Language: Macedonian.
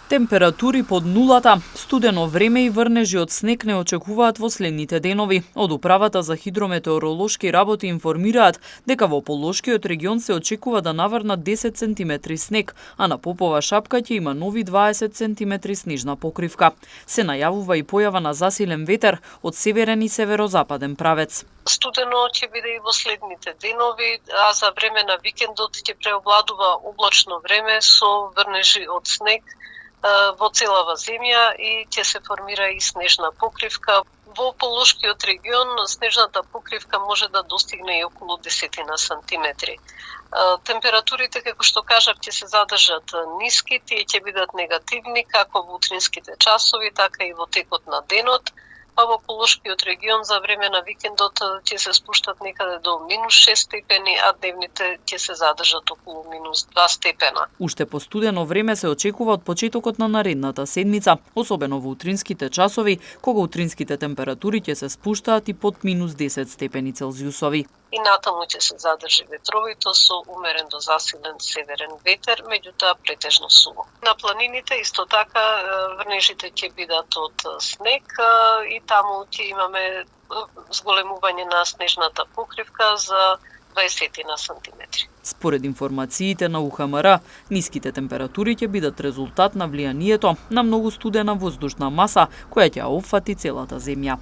Температури под нулата, студено време и врнежи од снег не очекуваат во следните денови. Од Управата за хидрометеоролошки работи информираат дека во Полошкиот регион се очекува да наврнат 10 см снег, а на Попова шапка ќе има нови 20 см снежна покривка. Се најавува и појава на засилен ветер од северен и северозападен правец. Студено ќе биде и во следните денови, а за време на викендот ќе преобладува облачно време со врнежи од снег во целава земја и ќе се формира и снежна покривка. Во Полошкиот регион снежната покривка може да достигне и околу 10 сантиметри. Температурите, како што кажав, ќе се задржат ниски, тие ќе бидат негативни како во утринските часови, така и во текот на денот. А во Полошкиот регион за време на викендот ќе се спуштат некаде до -6 степени, а дневните ќе се задржат околу -2 степена. Уште постудено време се очекува од почетокот на наредната седмица, особено во утринските часови, кога утринските температури ќе се спуштаат и под -10 степени Целзиусови. И натаму ќе се задржи ветровито со умерен до засилен северен ветер, меѓутоа претежно суво. На планините исто така врнежите ќе бидат од снег и таму ќе имаме зголемување на снежната покривка за 20 сантиметри. Според информациите на УХМР, ниските температури ќе бидат резултат на влијанието на многу студена воздушна маса која ќе опфати целата земја.